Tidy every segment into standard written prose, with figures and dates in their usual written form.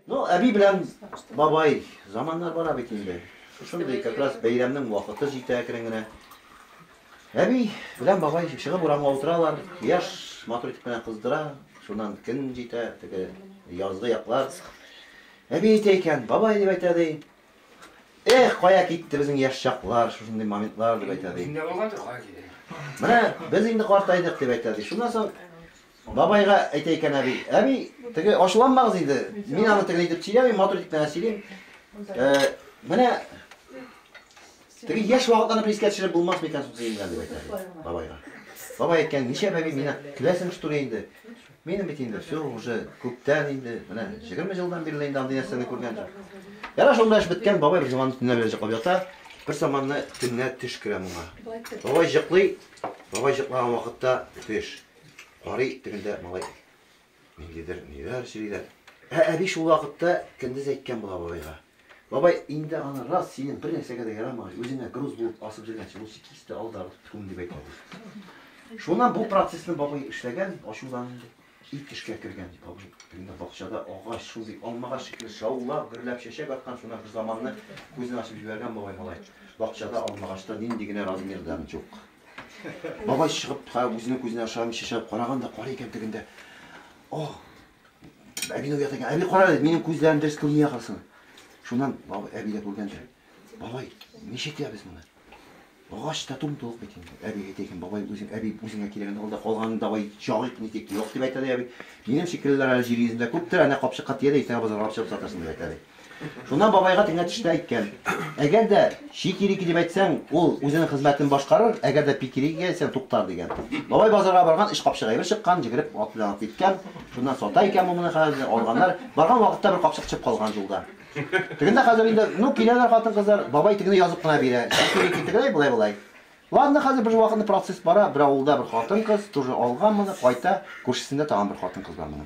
Ну, әби белән бабай заманнар бара бит инде. Шушындый как раз бәйрәмнең вакыты җитә әкрен генә. Әби белән бабай чыгып урамга утыралар. Яш матур итеп кенә кыздыра. Шуннан көн җитә, теге язгы яклар. Әби әйтә икән, бабай дип әйтә ди. Эх, кая китте безнең яшь чаклар, шушындый моментлар дип әйтә ди. Инде булгандыр кая китә. Менә без инде картайдык дип әйтә ди. Шуннан соң бабайга әйтә икән әби. Әби, теге ачуланмагыз инде. Мин аны теге итеп сөйләмим, матур итеп кенә сөйлим. Менә теге яшь вакытларны искә төшереп булмас микән соң дип әйтә ди бабайга. Бабай әйткән, ничә бәби мине көләсең штур инде. Минем бит инде все уже күптән инде, менә 20 елдан бирле инде андый нәрсәне күргән җир. Яра шунда эш биткән, бабай бер заман төнлә бер җыклап ята, бер заманны төнлә төш керә моңа. Бабай җыклый, бабай җыклаган вакытта төш. Карый тегендә малай. Ниләр сөйлиләр. Әби шул вакытта көндез әйткән була бабайга. Бабай инде аны раз синең бер нәрсәгә дә ярамагай, үзеңә груз булып асып җөргәнче, ул сикисте алда күн дип әйтә. Шуннан бу процессны бабай эшләгән, ачуланды. İlk işe kirgen bugün bakışada ağaç şuzi almağa şekilde şavla gürlep şeşek atkan şuna bir zamanlı gözünü açıp jibergen babay malay. Bakışada almağaçta nindigine razmerden çok. Babay çıkıp gözünü aşağı şeşek qaraganda qara ekan teginde. Oh. Әбине уят ekan. Әби qara dedi, mening ko'zlarim ders qilmay qolsin. Shundan әбиге bo'lganda. Babay, nechta biz buni? Ağaçta tum-to'liq bit endi. Әбиге aytgan, babay o'zingga kelganda holda qolganingda davay jog'ib netek yo'q deb aytadi әби. Mening shekillar yer yuzida ko'pdir, ana qopchiqqa tiyadi, ertaga bozorga olib chiqib satasan deb aytadi. Shundan babayga tinga tishda aytgan. Agarda shikiriki deb aytsang, ul o'zining xizmatini boshqarar, agarda pikiriga sen to'xtar degan. Babay bozorga borgan, ish qopchiqqa bir chiqqan, jigirib otlanib ketgan. Shundan sota ekan buni hozir olganlar. Borgan vaqtda bir qopchiq chiqib qolgan yo'lda. Tegende hozir endi, ну kelalar xotin qizlar, babay tegini yozib qina bera. Shikiriki tegay, bulay. Ладно, hozir bir vaqtda proses bora, bir avulda bir xotin qiz тоже olgan buni, qayta ko'rshisida tag'in bir xotin qiz bor buni.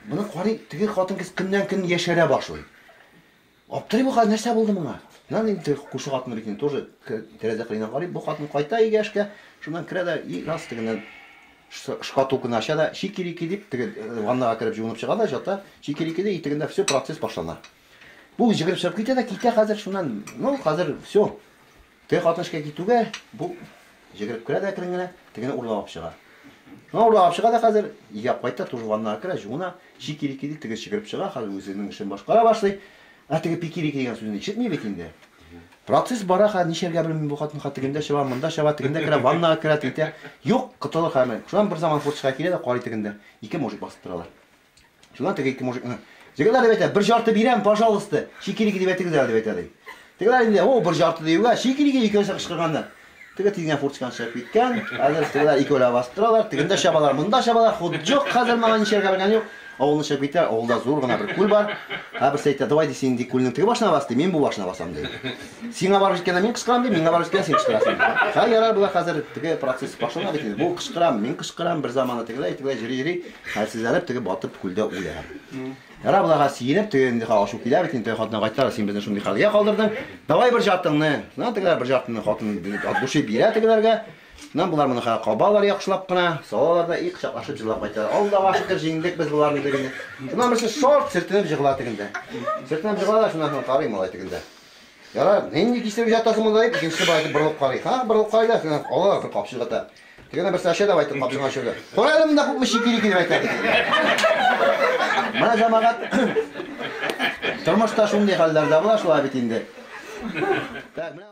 Buni qari tegi xotin qiz kundan-kun yashara boshlaydi. Aptırı bu kadar нәрсә булды моңа? Нан инде кушы хатын икән, тоже тәрәзә кырыйнан карый, бу хатын кайта игәшкә, шуннан керә дә и раз тегеннән шкатулканы ача да, шикирики дип, теге ваннага кереп җуынып чыга да, жата, шикирики дә итегендә все процесс башлана. Бу җигеп чыгып китә дә, китә хәзер шуннан, ну хәзер все. Теге хатын эшкә китүгә, бу җигеп керә дә киренгәнә, тегене урлап чыга. Ну урлап чыга да хәзер, игәп кайта, тоже ваннага керә, җуына, шикирики дип теге җигеп чыга, хәзер үзенең эшен башкара башлый. Атыгы пикири килгән сүзне ишетми бит инде. Процесс бара ха нишәргә белмим бу хатын хатыгында чыга, монда чыга, тегендә керә, ваннага керә, титә. Юк, кытылы хәмен. Шуннан бер заман фотошка килә дә карый тегендә. Ике мужик басып торалар. Шуннан теге ике мужик, "Җегетләр дип әйтә, бер жарты бирәм, пожалуйста, шикирики дип әйтегез дип әйтә. Тегеләр инде, "О, бер жарты диюгә, шикирики икәүсе кычкырганнар." Теге тигән фотошканы чыгып киткән. Хәзер тегеләр икәүләр басып торалар, тегендә чабалар, монда чабалар, хуҗук хәзер маңа нишәргә белгән юк. Авылны чыгып китә, авылда зур гына бер күл бар. Һәр бер әйтә, "Давай син ди күлнең теге башына бас ди, мин бу башына басам ди. Сиңа барып җиткәндә мин кычкырам ди, миңа барып җиткәндә син кычкырасың." Ха, ярар, бу хәзер теге процесс башлана бит. Бу кычкырам, мин кычкырам, бер заманда тегеләй җири, хәлсезләнеп теге батып күлдә үлә. Ярар, буларга сиенеп теге ашу килә бит, теге хатына кайтар, син безне шундый хәлгә калдырдың. Давай бер жартыңны. Нә тегеләр бер жартны хатын от души бирә тегеләргә. Нан булар моны кабалар яхшылап кына, салалар да ик чаклашып җырлап кайталар. Алда шөкер җиңдек без буларны дигәндә. Шуннан берсе шорт сиртенеп җыгыла тегендә. Сиртенеп җыгыла, шуннан карый малай тегендә. Ярар, нинди кистереп жатасың монда дип, икенче байтып борылып карый. Ха, борылып карыйда, шуннан ала бер капчык ата. Тегендә берсе аша да байтып капчыгын ачырды. Кара монда күпме шикирики дип әйтә. Менә җәмәгать тормышта шундый хәлләрдә була, шулай бит инде. Так, менә